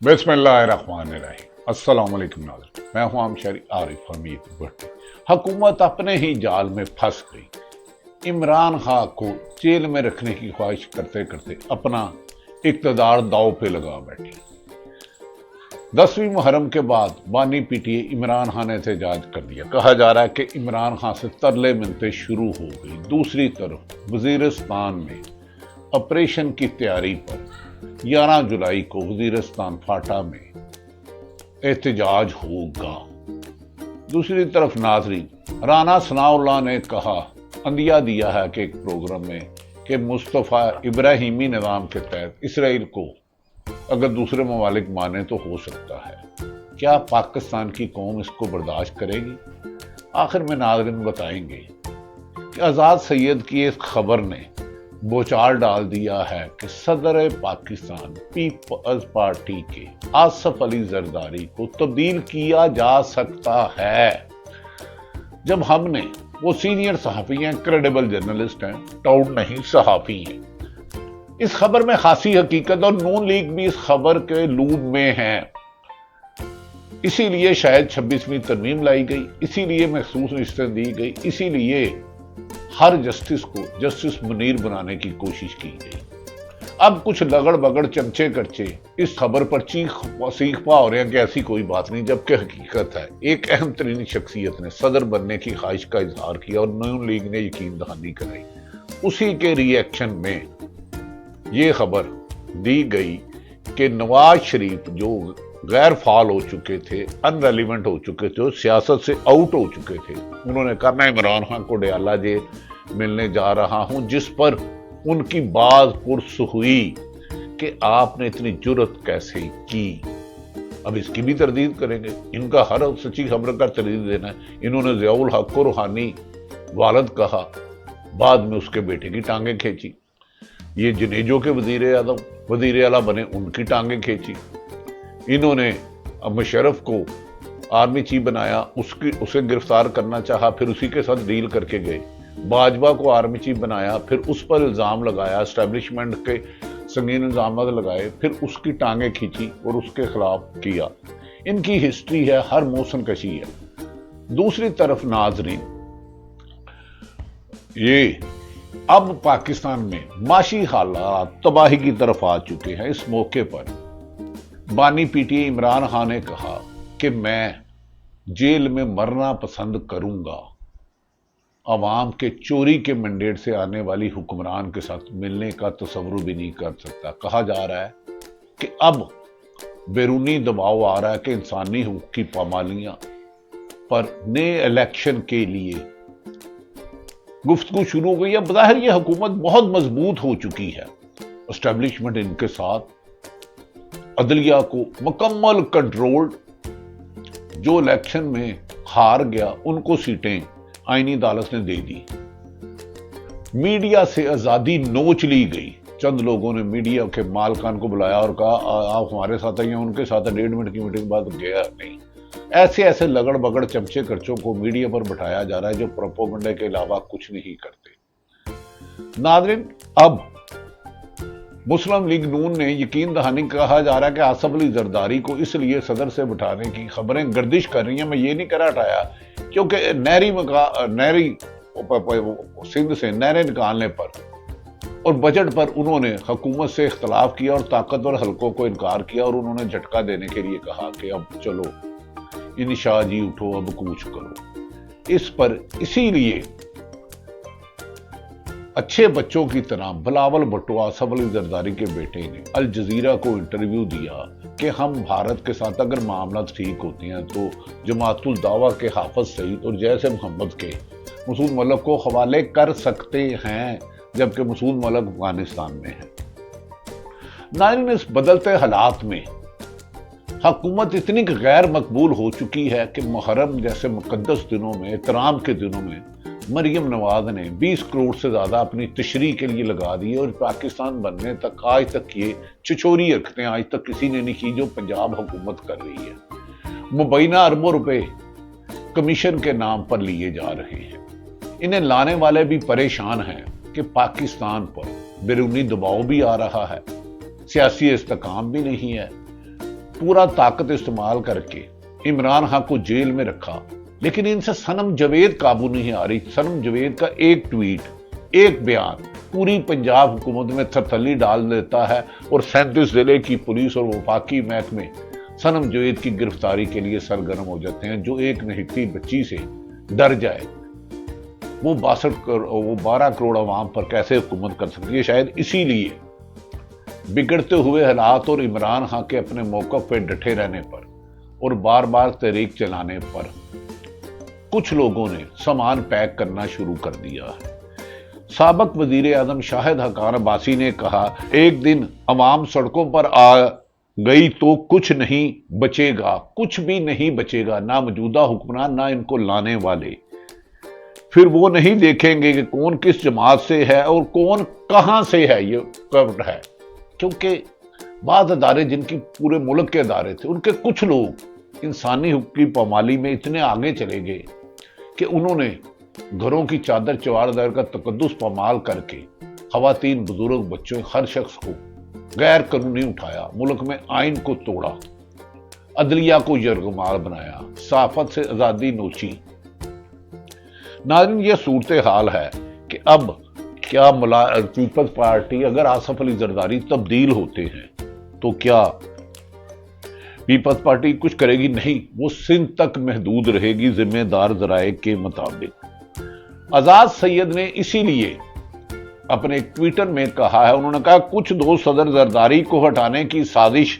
बिस्मिल्लाहिर्रहमानिर्रहीम। अस्सलाम वालेकुम नाज़रीन, मैं हूं आमशरी आरिफ हमीद भट्टी। हुकूमत अपने ही जाल में फंस गई। इमरान खान को जेल में रखने की ख्वाहिश करते करते अपना इक़्तिदार दांव पे लगा बैठी। 10वीं मुहर्रम के बाद बानी पीटीए इमरान खान ने एहतजाज कर दिया। कहा जा रहा है कि इमरान खान से तरले मिलते शुरू हो गई। दूसरी तरफ वजीरिस्तान में ऑपरेशन की तैयारी पर 11 जुलाई को वजीरिस्तान फाटा में एहतजाज होगा। दूसरी तरफ नाज़रीन, राना सनाउल्लाह ने कहा, अंदिया दिया है कि एक प्रोग्राम में कि मुस्तफ़ा इब्राहिमी निज़ाम के तहत इसराइल को अगर दूसरे ममालिक माने तो हो सकता है। क्या पाकिस्तान की कौम इसको बर्दाश्त करेगी? आखिर में नाज़रीन बताएंगे कि आज़ाद सैयद की इस खबर ने बोचार डाल दिया है कि सदर पाकिस्तान पीपल्स पार्टी के आसफ अली जरदारी को तब्दील किया जा सकता है। जब हमने, वो सीनियर सहाफ़ी हैं, क्रेडिबल जर्नलिस्ट हैं, टाउट नहीं सहाफ़ी हैं। इस खबर में खासी हकीकत, और नून लीग भी इस खबर के लूप में है। इसीलिए शायद 26वीं तरमीम लाई गई, इसीलिए महसूस रिश्ते दी गई, इसीलिए हर जस्टिस को जस्टिस मुनीर बनाने की कोशिश की गई। अब कुछ लगड़ बगड़ चमचे करचे इस खबर पर सीख पा हो रहे हैं कि ऐसी कोई बात नहीं, जबकि हकीकत है एक अहम तरीन शख्सियत ने सदर बनने की ख्वाहिश का इजहार किया और नून लीग ने यकीन दहानी कराई। उसी के रिएक्शन में ये खबर दी गई कि नवाज शरीफ जो गैर फाल हो चुके थे, अनरेलिवेंट हो चुके थे, सियासत से आउट हो चुके थे, उन्होंने कहा मैं इमरान खान को डयाला जेल मिलने जा रहा हूं, जिस पर उनकी बात पुरस हुई कि आपने इतनी जुर्रत कैसे की। अब इसकी भी तरदीद करेंगे, इनका हर सच्ची खबर का तरदीद देना है। इन्होंने ज़ियाउल हक को रूहानी वालद कहा, बाद में उसके बेटे की टांगें खींची। ये जनेजो के वजीर आला बने, उनकी टांगें खींची। इन्होंने मुशर्रफ को आर्मी चीफ बनाया, उसे गिरफ्तार करना चाहा, फिर उसी के साथ डील करके गए। बाजवा को आर्मी चीफ बनाया, फिर उस पर इल्ज़ाम लगाया, एस्टेब्लिशमेंट के संगीन इल्ज़ाम लगाए, फिर उसकी टांगें खींची और उसके खिलाफ किया। इनकी हिस्ट्री है, हर मौसम कशी है। दूसरी तरफ नाजरीन, ये अब पाकिस्तान में माशी हालात तबाही की तरफ आ चुके हैं। इस मौके पर बानी पीटीए इमरान खान ने कहा कि मैं जेल में मरना पसंद करूंगा। अवाम के चोरी के मैंडेट से आने वाली हुक्मरान के साथ मिलने का तसव्वुर भी नहीं कर सकता। कहा जा रहा है कि अब बैरूनी दबाव आ रहा है कि इंसानी हुकूक की पामालियां पर नए इलेक्शन के लिए गुफ्तगू शुरू हो गई है। बज़ाहिर यह हुकूमत बहुत मजबूत हो चुकी है, एस्टेब्लिशमेंट इनके साथ, अदलिया को मुकम्मल कंट्रोल्ड। जो इलेक्शन में हार गया उनको सीटें आईनी अदालत ने दे दी। मीडिया से आजादी नोच ली गई। चंद लोगों ने मीडिया के मालकान को बुलाया और कहा आप हमारे साथ आइए, उनके साथ 1.5 मिनट की मीटिंग बाद गया नहीं। ऐसे ऐसे लगड़ बगड़ चमचे खर्चों को मीडिया पर बिठाया जा रहा है जो प्रोपेगेंडा के अलावा कुछ नहीं करते। नाज़रीन, अब मुस्लिम लीग नून ने यकीन दहानी, कहा जा रहा है कि आसफ अली जरदारी को इसलिए सदर से बिठाने की खबरें गर्दिश कर रही हैं। मैं ये नहीं कह रहा हटाया, क्योंकि नहरी सिंध से नहरें निकालने पर और बजट पर उन्होंने हुकूमत से इख्तलाफ किया और ताकतवर हलकों को इनकार किया, और उन्होंने झटका देने के लिए कहा कि अब चलो इनशाह जी उठो, अब कूच करो। इस पर इसीलिए अच्छे बच्चों की तरह बिलावल भुट्टो, आसफ अली जरदारी के बेटे ने अल जजीरा को इंटरव्यू दिया कि हम भारत के साथ अगर मामला ठीक होते हैं तो जमातुल दावा के हाफिज सईद और जैसे मोहम्मद के मसूद मलिक को हवाले कर सकते हैं, जबकि मसूद मलिक अफगानिस्तान में है। नाज़रीन, इस बदलते हालात में हुकूमत इतनी गैर मकबूल हो चुकी है कि मुहर्रम जैसे मुकद्दस दिनों में, एहतराम के दिनों में मरियम नवाज ने 20 करोड़ से ज्यादा अपनी तशरीह के लिए लगा दी, और पाकिस्तान बनने तक आज तक ये छिछोरी हरकतें आज तक किसी ने नहीं की जो पंजाब हुकूमत कर रही है। मुबैना अरबों रुपए कमीशन के नाम पर लिए जा रहे हैं। इन्हें लाने वाले भी परेशान हैं कि पाकिस्तान पर बैरूनी दबाव भी आ रहा है, सियासी इस्तेकाम भी नहीं है, पूरा ताकत इस्तेमाल करके इमरान खान को जेल में रखा, लेकिन इनसे सनम जावेद काबू नहीं आ रही। सनम जावेद का एक ट्वीट, एक बयान पूरी पंजाब हुकूमत में थरथली डाल देता है और 37 जिले की पुलिस और वफाकी महकमे सनम जावेद की गिरफ्तारी के लिए सरगर्म हो जाते हैं। जो एक निहत्ती बच्ची से डर जाए वो 12 करोड़ अवाम पर कैसे हुकूमत कर सकती है। शायद इसीलिए बिगड़ते हुए हालात और इमरान खान के अपने मौक़िफ़ पे डटे रहने पर और बार बार तहरीक चलाने पर कुछ लोगों ने सामान पैक करना शुरू कर दिया है। साबिक वजीर आज़म शाहिद हक़ान अब्बासी ने कहा, एक दिन अवाम सड़कों पर आ गई तो कुछ नहीं बचेगा, कुछ भी नहीं बचेगा, ना मौजूदा हुक्मरान ना इनको लाने वाले। फिर वो नहीं देखेंगे कि कौन किस जमात से है और कौन कहां से है। ये कब है, क्योंकि बाद अदारे जिनकी पूरे मुल्क के अदारे थे, उनके कुछ लोग इंसानी हुकूक की पामाली में इतने आगे चले गए कि उन्होंने घरों की चादर चवारदार का तकद्दुस पामाल करके खवातीन, बुजुर्ग, बच्चों, हर शख्स को गैर कानूनी उठाया, मुल्क में आइन को तोड़ा, अदलिया को यरगमाल बनाया, सहाफत से आजादी नोची। नाज़रीन, ये सूरत हाल है कि अब क्या पीपल्स पार्टी, अगर आसफ अली जरदारी तब्दील होते हैं तो क्या पीपल्स पार्टी कुछ करेगी? नहीं, वो सिंध तक महदूद रहेगी जिम्मेदार जराए के मुताबिक। आजाद सैयद ने इसीलिए अपने ट्विटर में कहा है, उन्होंने कहा, कुछ दोस्त सदर जरदारी को हटाने की साजिश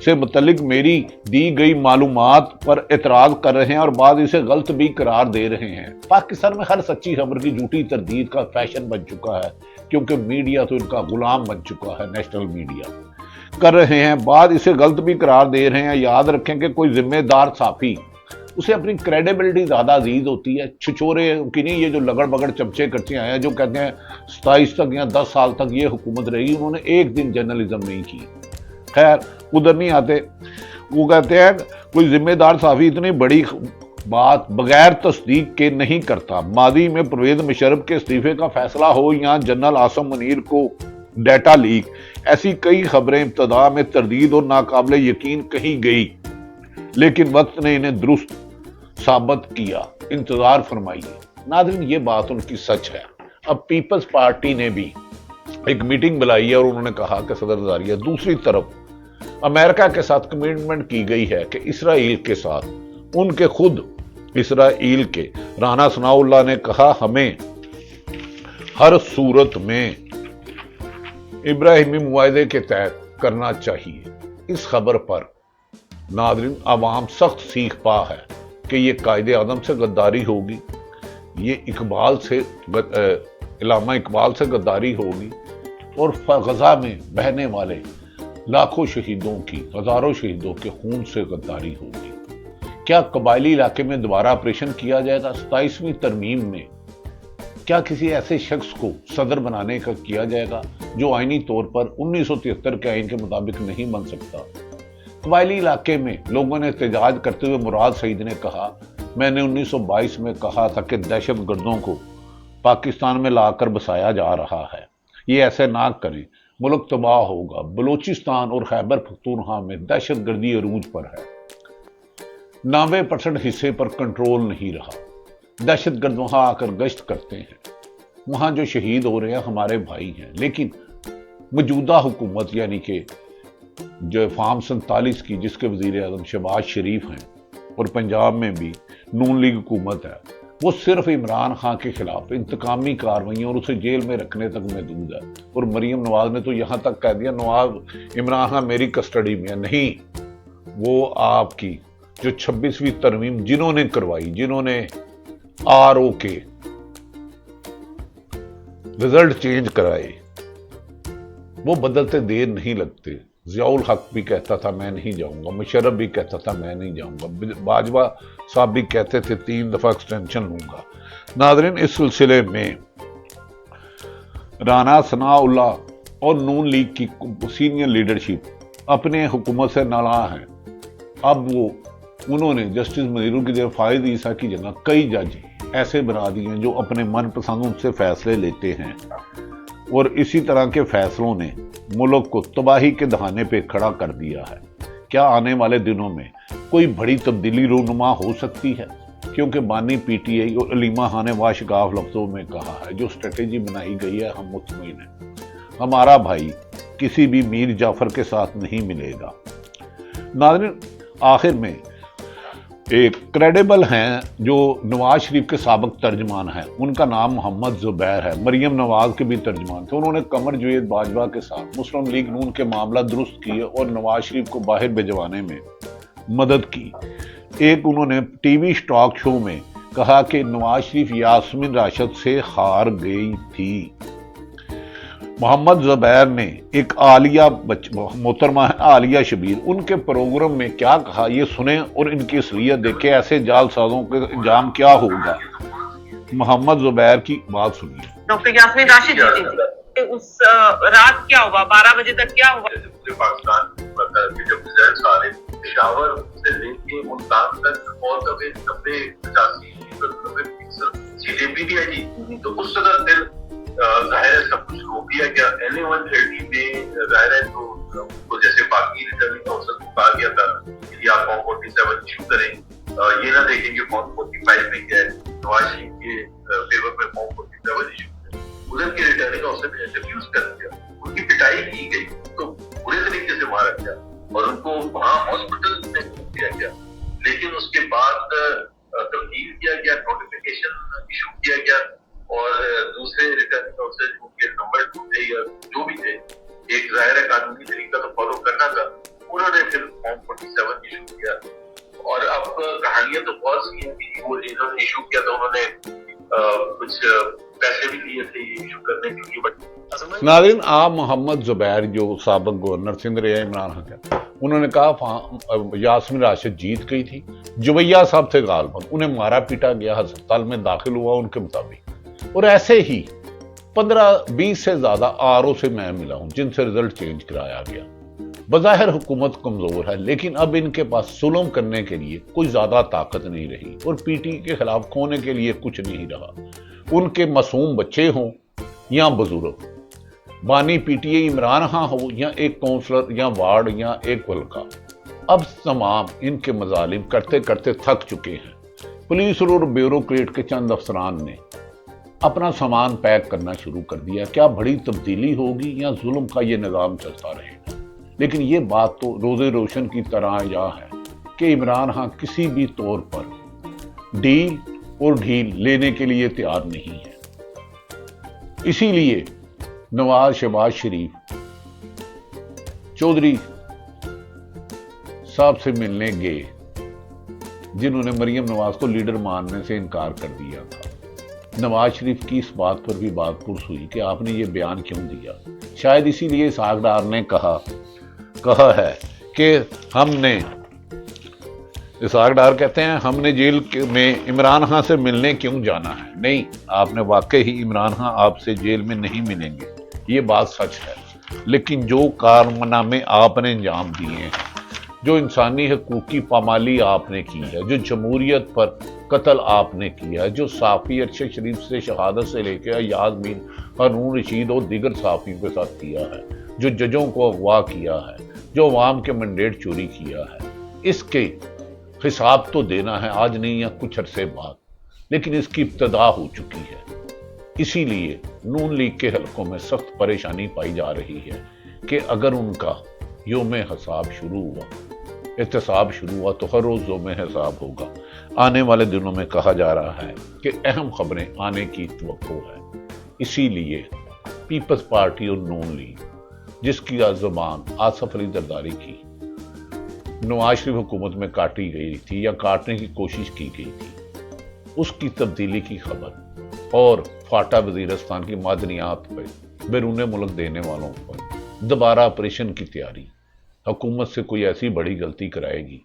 से मुतल्लिक मेरी दी गई मालूमात पर एतराज कर रहे हैं और बाद इसे गलत भी करार दे रहे हैं। पाकिस्तान में हर सच्ची खबर की झूठी तरदीद का फैशन बन चुका है, क्योंकि मीडिया तो इनका गुलाम बन चुका है। नेशनल मीडिया कर रहे हैं, बाद इसे गलत भी करार दे रहे हैं। याद रखें कि कोई जिम्मेदार साफी, उसे अपनी क्रेडिबिलिटी ज्यादा अजीज होती है। छिछोरे की नहीं, ये जो लगड़ बगड़ चमचे करते आए हैं, जो कहते हैं 27 तक या 10 साल तक ये हुकूमत रहेगी, उन्होंने एक दिन जर्नलिज्म नहीं की। खैर, उधर नहीं आते। वो कहते हैं कोई जिम्मेदार साफी इतनी बड़ी बात बगैर तस्दीक के नहीं करता। मादी में परवेज मुशर्रफ के इस्तीफे का फैसला हो या जनरल आसम मुनीर को डेटा लीक, ऐसी कई खबरें इब्तदा में तरदीद और नाकाबिले यकीन कही गई, लेकिन वक्त ने इन्हें दुरुस्त साबित किया। इंतजार फरमाइए। नाज़रीन, ये बात उनकी सच है। अब पीपल्स पार्टी ने भी एक मीटिंग बुलाई है और उन्होंने कहा कि सदर जरदारी, दूसरी तरफ अमेरिका के साथ कमिटमेंट की गई है कि इसराइल के साथ, उनके खुद इसराइल के राना सनाउल्लाह ने कहा, हमें हर सूरत में इब्राहिमी मुआहदे के तहत करना चाहिए। इस खबर पर नाज़रीन अवाम सख्त सीख पा है कि ये कायदे आज़म से गद्दारी होगी, ये इलामा इकबाल से गद्दारी होगी और गजा में बहने वाले लाखों शहीदों की, हजारों शहीदों के खून से गद्दारी होगी। क्या कबायली इलाके में दोबारा ऑपरेशन किया जाएगा? 27वीं तरमीम में क्या किसी ऐसे शख्स को सदर बनाने का किया जाएगा जो आईनी तौर पर 1973 के आइन के मुताबिक नहीं बन सकता? कबायली इलाके में लोगों ने एहतजाज करते हुए मुराद सईद ने कहा, मैंने 1922 में कहा था कि दहशत गर्दों को पाकिस्तान में लाकर बसाया जा रहा है, ये ऐसे ना करें, मुल्क तबाह होगा। बलूचिस्तान और खैबर पख्तूनख्वा में दहशत गर्दी अरूज पर है। 90% हिस्से पर कंट्रोल नहीं रहा। दहशत गर्द वहां आकर गश्त करते हैं, वहां जो शहीद हो रहे हैं हमारे भाई हैं। लेकिन मौजूदा हुकूमत यानी कि जो फार्म 47 की, जिसके वजीर आज़म शहबाज शरीफ हैं और पंजाब में भी नून लीग हुकूमत है, वो सिर्फ इमरान खान के खिलाफ इंतकामी कार्रवाइयों और उसे जेल में रखने तक महदूद है। और मरीम नवाज ने तो यहां तक कह दिया, नवाज इमरान खान मेरी कस्टडी में है। नहीं, वो आपकी जो 26वीं तरमीम जिन्होंने करवाई, जिन्होंने RO के रिजल्ट चेंज कराए, वो बदलते देर नहीं लगते। ज़ियाउल हक भी कहता था मैं नहीं जाऊंगा, मुशर्रफ भी कहता था मैं नहीं जाऊंगा, बाजवा साहब भी कहते थे 3 दफा एक्सटेंशन लूंगा। नाज़रीन, इस सिलसिले में राना सनाउल्लाह और नून लीग की सीनियर लीडरशिप अपने हुकूमत से नाराज है। अब उन्होंने जस्टिस मनीरू की जगह फायद ईसा की जगह कई जज ऐसे बना दिए हैं जो अपने मनपसंद से फैसले लेते हैं, और इसी तरह के फैसलों ने मुल्क को तबाही के दहाने पे खड़ा कर दिया है। کیا آنے والے دنوں میں کوئی بڑی تبدیلی رونما ہو سکتی ہے؟ کیونکہ بانی پی ٹی آئی اور علیمہ خان نے واشگاف لفظوں میں کہا ہے جو اسٹریٹجی بنائی گئی ہے ہم مطمئن ہیں، ہمارا بھائی کسی بھی میر جعفر کے ساتھ نہیں ملے گا۔ ناظرین، آخر میں ایک کریڈیبل ہیں جو نواز شریف کے سابق ترجمان ہیں، ان کا نام محمد زبیر ہے، مریم نواز کے بھی ترجمان تھے۔ انہوں نے قمر جوید باجوہ کے ساتھ مسلم لیگ نون کے معاملہ درست کیے اور نواز شریف کو باہر بھجوانے میں مدد کی۔ ایک انہوں نے ٹی وی اسٹاک شو میں کہا کہ نواز شریف یاسمین راشد سے ہار گئی تھی۔ محمد زبیر نے ایک عالیہ محترمہ عالیہ شبیر، ان کے پروگرام میں کیا کہا یہ سنیں اور ان کی اصلیت دیکھیں، ایسے جال سازوں کے انجام کیا ہوگا۔ محمد زبیر کی بات سنیے۔ ڈاکٹر یاسمین راشد جیتی تھی، اس رات کیا ہوا، 12 بجے تک کیا ہوا؟ پاکستان جب ریزلٹس آ رہے پشاور سے لے کے ملتان تک اور کبھی 90-85% سیٹیں پی ٹی آئی تھی، تو اس وقت پھر ظاہر ہے سب کچھ روک دیا گیا۔ LA-130 میں ظاہر ہے تو جیسے باقی ریٹرننگ آفیسر کو کہا گیا تھا کہ آپ فارم 47 ایشو کریں، یہ نہ دیکھیں کہ فارم 45 میں کیا ہے، نواز شریف کے فیور میں فارم 47 ایشو کریں۔ ادھر کے ریٹرننگ آفیسر نے ریفیوز کر دیا، ان کی پٹائی کی گئی تو برے طریقے سے مارا گیا اور ان کو وہاں ہاسپٹل میں دیا گیا۔ لیکن اس کے بعد تبدیل کیا گیا، نوٹیفیکیشن ایشو کیا گیا اور دوسرے ریٹرننگ آفیسر جو کے نمبر 2 تھے یا جو بھی تھے، ایک ظاہر قانونی طریقہ تو فالو کرنا تھا، انہوں نے پھر فارم 47 ایشو کیا۔ اور اب کہانیاں تو بہت سی ہیں کہ وہ انہوں نے ایشو کیا تو انہوں نے کچھ پیسے بھی دیے تھے یہ ایشو کرنے کے لیے۔ بٹ ناظرین، آپ محمد زبیر جو سابق گورنر سندھ رہے عمران خان کا، انہوں نے کہا یاسمین راشد جیت گئی تھی، جویہ صاحب تھے غالباً، انہیں مارا پیٹا گیا، ہسپتال میں داخل ہوا ان کے مطابق۔ اور ایسے ہی 15-20 سے زیادہ RO سے میں ملا ہوں جن سے رزلٹ چینج کرایا گیا۔ بظاہر حکومت کمزور ہے لیکن اب ان کے پاس ظلم کرنے کے لیے کوئی زیادہ طاقت نہیں رہی اور پی ٹی کے خلاف کھونے کے لیے کچھ نہیں رہا، ان کے معصوم بچے ہوں یا بزرگ، بانی P T I Imran Khan ہو یا ایک کونسلر یا وارڈ یا ایک ولکا، اب تمام ان کے مظالم کرتے کرتے تھک چکے ہیں۔ پولیس اور بیوروکریٹ کے چند افسران نے اپنا سامان پیک کرنا شروع کر دیا۔ کیا بڑی تبدیلی ہوگی یا ظلم کا یہ نظام چلتا رہے گا؟ لیکن یہ بات تو روزے روشن کی طرح یا ہے کہ عمران خان کسی بھی طور پر ڈیل اور ڈھیل لینے کے لیے تیار نہیں ہے۔ اسی لیے نواز شہباز شریف چودھری صاحب سے ملنے گئے، جنہوں نے مریم نواز کو لیڈر ماننے سے انکار کر دیا تھا۔ نواز شریف کی اس بات پر بھی بات پرس ہوئی کہ آپ نے یہ بیان کیوں دیا۔ شاید اسی لیے اسحاق ڈار نے کہا ہے کہ اسحاق ڈار کہتے ہیں ہم نے جیل میں عمران خان سے ملنے کیوں جانا ہے؟ نہیں، آپ نے واقعی عمران خان آپ سے جیل میں نہیں ملیں گے، یہ بات سچ ہے، لیکن جو کارنامے آپ نے انجام دیے ہیں، جو انسانی حقوق کی پامالی آپ نے کی ہے، جو جمہوریت پر قتل آپ نے کیا ہے، جو صحافی ارشد شریف سے شہادت سے لے کے ایاز میر، ہارون رشید اور دیگر صحافیوں کے ساتھ کیا ہے، جو ججوں کو اغوا کیا ہے، جو عوام کے مینڈیٹ چوری کیا ہے، اس کے حساب تو دینا ہے آج نہیں یا کچھ عرصے بعد، لیکن اس کی ابتدا ہو چکی ہے۔ اسی لیے نون لیگ کے حلقوں میں سخت پریشانی پائی جا رہی ہے کہ اگر ان کا یوم حساب شروع ہوا، احتساب شروع ہوا تو ہر روز یوم حساب ہوگا۔ آنے والے دنوں میں کہا جا رہا ہے کہ اہم خبریں آنے کی توقع ہے۔ اسی لیے پیپلز پارٹی اور نون لیگ، جس کی زبان آصف علی زرداری کی نواز شریف حکومت میں کاٹی گئی تھی یا کاٹنے کی کوشش کی گئی تھی، اس کی تبدیلی کی خبر اور فاٹا وزیرستان کی معدنیات پر بیرون ملک دینے والوں پر دوبارہ آپریشن کی تیاری، حکومت سے کوئی ایسی بڑی غلطی کرائے گی